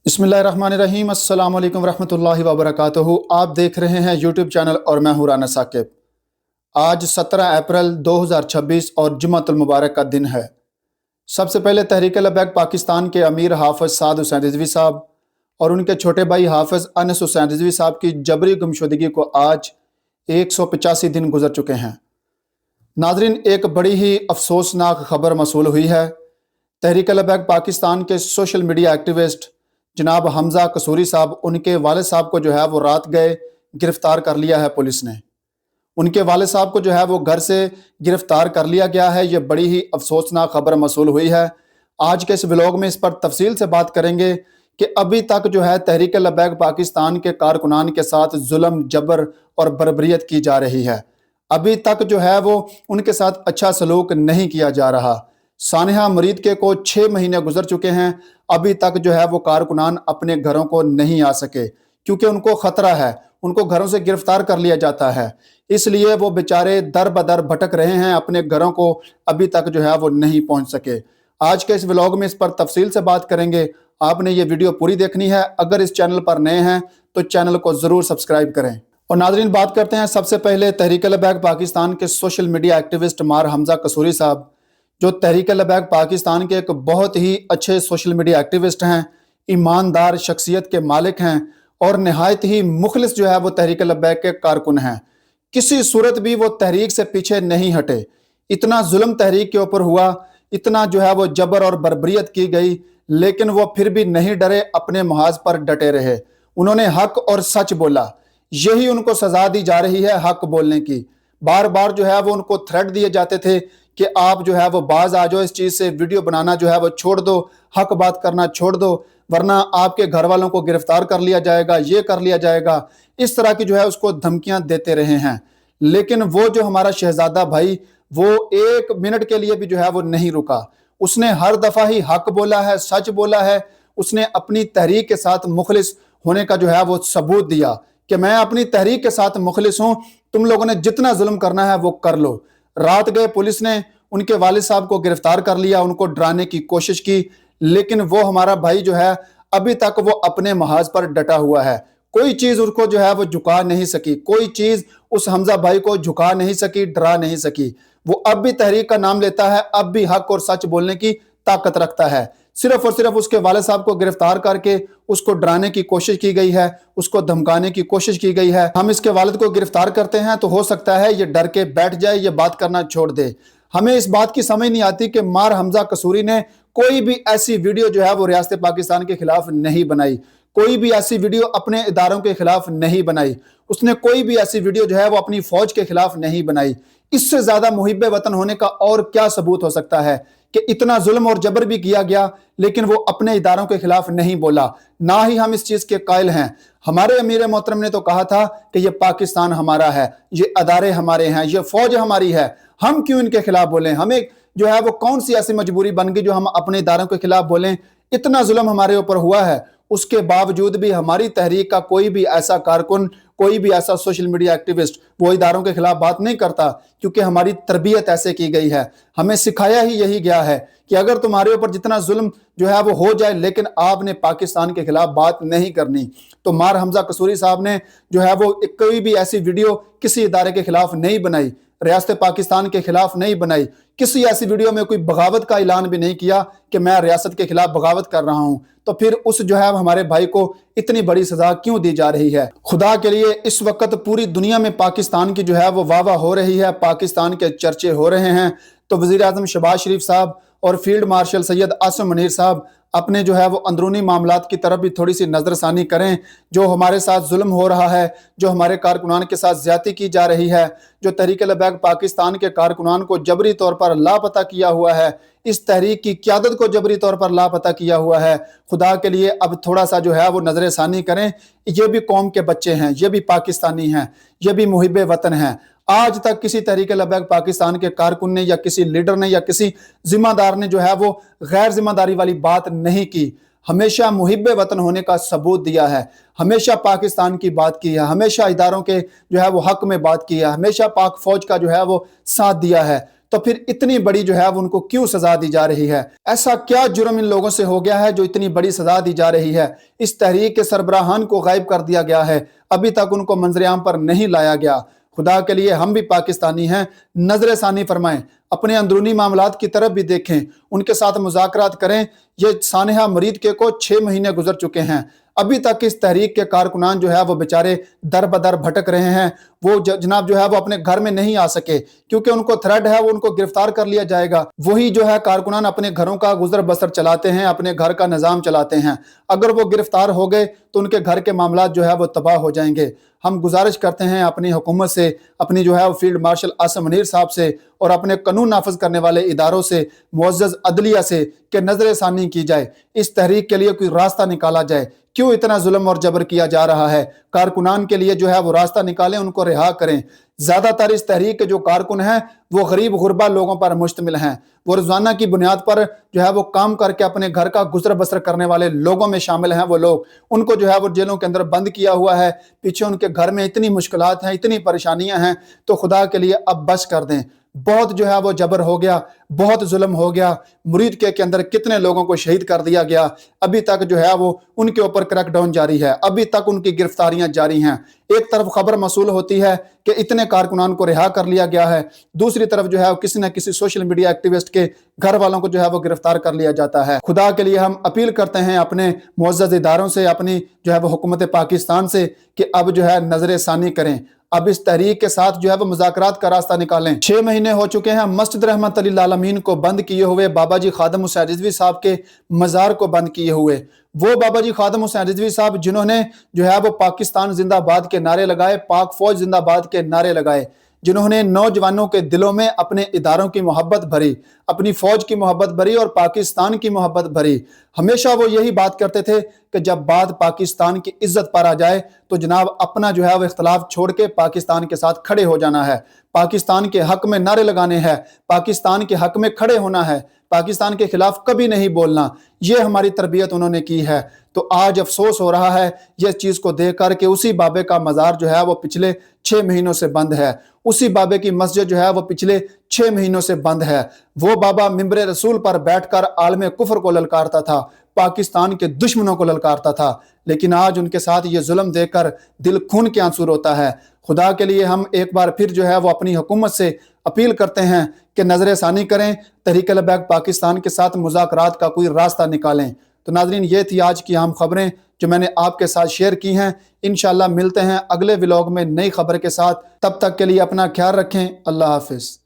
बिस्मिल्लाहिर्रहमानिर्रहीम। अस्सलाम वालेकुम रहमतुल्लाहि व बरकातुहू। आप देख रहे हैं यूट्यूब चैनल और मैं हूँ राना साकिब। आज 17 अप्रैल 2026 और जुम्मतुल मुबारक का दिन है। सबसे पहले तहरीक लबैक पाकिस्तान के अमीर हाफ़िज़ साद हुसैन रिजवी साहब और उनके छोटे भाई हाफ़िज़ अनस हुसैन रिजवी साहब की जबरी गुमशुदगी को आज 185 दिन गुजर चुके हैं। नाजरीन, एक बड़ी ही अफसोसनाक खबर मसूल हुई है। तहरीक लबैक पाकिस्तान के सोशल मीडिया एक्टिविस्ट जनाब हमज़ा कसूरी साहब, उनके वालिद साहब को जो है वो रात गए गिरफ़्तार कर लिया है पुलिस ने। उनके वालिद साहब को जो है वो घर से गिरफ़्तार कर लिया गया है। ये बड़ी ही अफसोसनाक खबर मसूल हुई है। आज के इस व्लॉग में इस पर तफसील से बात करेंगे कि अभी तक जो है तहरीक लबैक पाकिस्तान के कारकुनान के साथ जुल्म, जबर और बर्बरियत की जा रही है। अभी तक जो है वो उनके साथ अच्छा सलूक नहीं किया जा रहा। सानिहा मुरीद के को 6 महीने गुजर चुके हैं, अभी तक जो है वो कारकुनान अपने घरों को नहीं आ सके क्योंकि उनको खतरा है, उनको घरों से गिरफ्तार कर लिया जाता है। इसलिए वो बेचारे दर बदर भटक रहे हैं, अपने घरों को अभी तक जो है वो नहीं पहुंच सके। आज के इस व्लॉग में इस पर तफसील से बात करेंगे। आपने ये वीडियो पूरी देखनी है। अगर इस चैनल पर नए हैं तो चैनल को ज़रूर सब्सक्राइब करें। और नाजरीन, बात करते हैं सबसे पहले तहरीक लबैक पाकिस्तान के सोशल मीडिया एक्टिविस्ट मार हमज़ा कसूरी साहब, जो तहरीक लबैक पाकिस्तान के एक बहुत ही अच्छे सोशल मीडिया एक्टिविस्ट हैं, ईमानदार शख्सियत के मालिक हैं और नहायत ही मुखलिस जो है वो तहरीक लबैक के कारकुन हैं। किसी सूरत भी वो तहरीक से पीछे नहीं हटे। इतना जुल्म तहरीक के ऊपर हुआ, इतना जो है वो जबर और बर्बरियत की गई, लेकिन वो फिर भी नहीं डरे, अपने महाज पर डटे रहे। उन्होंने हक और सच बोला। यही उनको सजा दी जा रही है, हक बोलने की। बार बार जो है वो उनको थ्रेट दिए जाते थे कि आप जो है वो बाज आ जाओ, इस चीज़ से वीडियो बनाना जो है वो छोड़ दो, हक बात करना छोड़ दो, वरना आपके घर वालों को गिरफ्तार कर लिया जाएगा, ये कर लिया जाएगा। इस तरह की जो है उसको धमकियां देते रहे हैं। लेकिन वो जो हमारा शहजादा भाई, वो 1 मिनट के लिए भी जो है वो नहीं रुका। उसने हर दफ़ा ही हक बोला है, सच बोला है। उसने अपनी तहरीक के साथ मुखलिस होने का जो है वो सबूत दिया कि मैं अपनी तहरीक के साथ मुखलिस हूँ, तुम लोगों ने जितना जुल्म करना है वो कर लो। रात गए पुलिस ने उनके वालिद साहब को गिरफ्तार कर लिया, उनको डराने की कोशिश की, लेकिन वो हमारा भाई जो है अभी तक वो अपने महाज पर डटा हुआ है। कोई चीज उसको जो है वो झुका नहीं सकी, कोई चीज उस हमजा भाई को झुका नहीं सकी, डरा नहीं सकी। वो अब भी तहरीक का नाम लेता है, अब भी हक और सच बोलने की ताकत रखता है। सिर्फ और सिर्फ उसके वालिद साहब को गिरफ्तार करके उसको डराने की कोशिश की गई है, उसको धमकाने की कोशिश की गई है। हम इसके वालिद को गिरफ्तार करते हैं तो हो सकता है ये डर के बैठ जाए, ये बात करना छोड़ दे। हमें इस बात की समझ नहीं आती कि मार हमजा कसूरी ने कोई भी ऐसी वीडियो जो है वो रियासत पाकिस्तान के खिलाफ नहीं बनाई, कोई भी ऐसी वीडियो अपने इदारों के खिलाफ नहीं बनाई, उसने कोई भी ऐसी वीडियो जो है वो अपनी फौज के खिलाफ नहीं बनाई। इससे ज्यादा मुहिब्बे वतन होने का और क्या सबूत हो सकता है कि इतना जुल्म और जबर भी किया गया लेकिन वो अपने इदारों के खिलाफ नहीं बोला। ना ही हम इस चीज के कायल हैं। हमारे अमीर मोहतरम ने तो कहा था कि ये पाकिस्तान हमारा है, ये अदारे हमारे हैं, ये फौज हमारी है, हम क्यों इनके खिलाफ बोलें। हमें जो है वो कौन सी ऐसी मजबूरी बन गई जो हम अपने इदारों के खिलाफ बोलें। इतना जुल्म हमारे ऊपर हुआ है, उसके बावजूद भी हमारी तहरीक का कोई भी ऐसा कारकुन, कोई भी ऐसा सोशल मीडिया एक्टिविस्ट वो इदारों के खिलाफ बात नहीं करता, क्योंकि हमारी तरबियत ऐसे की गई है। हमें सिखाया ही यही गया है कि अगर तुम्हारे ऊपर जितना जुल्म जो है वो हो जाए लेकिन आपने पाकिस्तान के खिलाफ बात नहीं करनी। तो मार हमजा कसूरी साहब ने जो है वो कोई भी ऐसी वीडियो किसी इदारे के खिलाफ नहीं बनाई, रियासत पाकिस्तान के खिलाफ नहीं बनाई, किसी ऐसी वीडियो में कोई बगावत का ऐलान भी नहीं किया कि मैं रियासत के खिलाफ बगावत कर रहा हूं। तो फिर उस जो है हमारे भाई को इतनी बड़ी सजा क्यों दी जा रही है। खुदा के लिए इस वक्त पूरी दुनिया में पाकिस्तान की जो है वो वाह वाह हो रही है, पाकिस्तान के चर्चे हो रहे हैं। तो वजीर आजम शहबाज शरीफ साहब और फील्ड मार्शल सैयद आसिम मुनीर साहब अपने जो है वो अंदरूनी मामलात की तरफ भी थोड़ी सी नज़रसानी करें। जो हमारे साथ जुल्म हो रहा है, जो हमारे कारकुनान के साथ ज्यादती की जा रही है, जो तहरीक लबैक पाकिस्तान के कारकुनान को जबरी तौर पर लापता किया हुआ है, इस तहरीक की क़यादत को जबरी तौर पर लापता किया हुआ है, खुदा के लिए अब थोड़ा सा जो है वो नज़रसानी करें। ये भी कौम के बच्चे हैं, ये भी पाकिस्तानी हैं, ये भी मुहिब्बे वतन हैं। आज तक किसी तहरीक लबैक पाकिस्तान के कारकुन ने या किसी लीडर ने या किसी जिम्मेदार ने जो है वो गैर जिम्मेदारी वाली बात नहीं की। हमेशा मुहिब्बे वतन होने का सबूत दिया है, हमेशा पाकिस्तान की बात की है, हमेशा इदारों के जो है वो हक में बात की है, हमेशा पाक फौज का जो है वो साथ दिया है। तो फिर इतनी बड़ी जो है वो उनको क्यों सजा दी जा रही है? ऐसा क्या जुर्म इन लोगों से हो गया है जो इतनी बड़ी सजा दी जा रही है? इस तहरीक के सरबराहान को गायब कर दिया गया है, अभी तक उनको मंजर-ए-आम पर नहीं लाया गया। खुदा के लिए हम भी पाकिस्तानी हैं, नजर सानी फरमाएं, अपने अंदरूनी मामलात की तरफ भी देखें, उनके साथ मुज़ाकरात करें। ये सानिहा मरीद के को 6 महीने गुजर चुके हैं, अभी तक इस तहरीक के कारकुनान जो है वो बेचारे दर बदर भटक रहे हैं। वो जनाब जो है वो अपने घर में नहीं आ सके, क्योंकि उनको थ्रेड है, वो उनको गिरफ्तार कर लिया जाएगा। वही जो है कारकुनान अपने घरों का गुजर बसर चलाते हैं, अपने घर का निज़ाम चलाते हैं। अगर वो गिरफ्तार हो गए तो उनके घर के मामलात जो है वो तबाह हो जाएंगे। हम गुजारिश करते हैं अपनी हुकूमत से, अपनी जो है वो फील्ड मार्शल आसिम मुनीर साहब से और अपने कानून नाफिज करने वाले इदारों से, मुअज़्ज़ज़ अदलिया से, कि नजर सानी की जाए, इस तहरीक के लिए कोई रास्ता निकाला जाए। क्यों इतना जुल्म और जबर किया जा रहा है? कारकुनान के लिए जो है वो रास्ता निकालें, उनको रिहा करें। ज्यादातर इस तहरीक के जो कारकुन हैं वो गरीब गुरबा लोगों पर मुश्तमिल हैं, वो रोजाना की बुनियाद पर जो है वो काम करके अपने घर का गुजर बसर करने वाले लोगों में शामिल हैं। वो लोग, उनको जो है वो जेलों के अंदर बंद किया हुआ है, पीछे उनके घर में इतनी मुश्किलात हैं, इतनी परेशानियां हैं। तो खुदा के लिए अब बस कर दें, बहुत जो है वो जबर हो गया, बहुत जुल्म हो गया। मुरीद के अंदर कितने लोगों को शहीद कर दिया गया, अभी तक जो है वो उनके ऊपर क्रैकडाउन जारी है, अभी तक उनकी गिरफ्तारियां जारी हैं। एक तरफ खबर मसूल होती है कि इतने कारकुनान को रिहा कर लिया गया है, दूसरी तरफ जो है वो किसी न किसी सोशल मीडिया एक्टिविस्ट के घर वालों को जो है वो गिरफ्तार कर लिया जाता है। खुदा के लिए हम अपील करते हैं अपने मुअज़्ज़ज़ इदारों से, अपनी जो है वो हुकूमत पाकिस्तान से, कि अब जो है नजर सानी करें, अब इस तहरीक के साथ जो है वो मुज़ाकरात का रास्ता निकालें। 6 महीने हो चुके हैं मस्जिद रहमत लिल आलमीन को बंद किए हुए, बाबा जी खादिम हुसैन रिजवी साहब के मज़ार को बंद किए हुए। वो बाबा जी खादिम हुसैन रिजवी साहब जिन्होंने जो है वो पाकिस्तान जिंदाबाद के नारे लगाए, पाक फौज जिंदाबाद के नारे लगाए, जिन्होंने नौजवानों के दिलों में अपने इदारों की मोहब्बत भरी, अपनी फौज की मोहब्बत भरी और पाकिस्तान की मोहब्बत भरी। हमेशा वो यही बात करते थे कि जब बात पाकिस्तान की इज्जत पर आ जाए तो जनाब अपना जो है वो इख्तलाफ छोड़ के पाकिस्तान के साथ खड़े हो जाना है, पाकिस्तान के हक में नारे लगाने हैं, पाकिस्तान के हक में खड़े होना है, पाकिस्तान के खिलाफ कभी नहीं बोलना। ये हमारी तरबियत उन्होंने की है। तो आज अफसोस हो रहा है ये चीज़ को देख कर कि उसी बाबे का मज़ार जो है वो पिछले 6 महीनों से बंद है, उसी बाबे की मस्जिद जो है वो पिछले 6 महीनों से बंद है। वो बाबा मिंबर रसूल पर बैठकर आलम कुफर को ललकारता था, पाकिस्तान के दुश्मनों को ललकारता था, लेकिन आज उनके साथ ये जुल्म देखकर दिल खून के आंसू रोता है। खुदा के लिए हम एक बार फिर जो है वो अपनी हुकूमत से अपील करते हैं कि नजर सानी करें, तहरीक लबैक पाकिस्तान के साथ मुज़ाकरात का कोई रास्ता निकालें। तो नाज़रीन, ये थी आज की अहम खबरें जो मैंने आपके साथ शेयर की हैं। इंशाल्लाह मिलते हैं अगले व्लॉग में नई खबर के साथ, तब तक के लिए अपना ख्याल रखें। अल्लाह हाफिज़।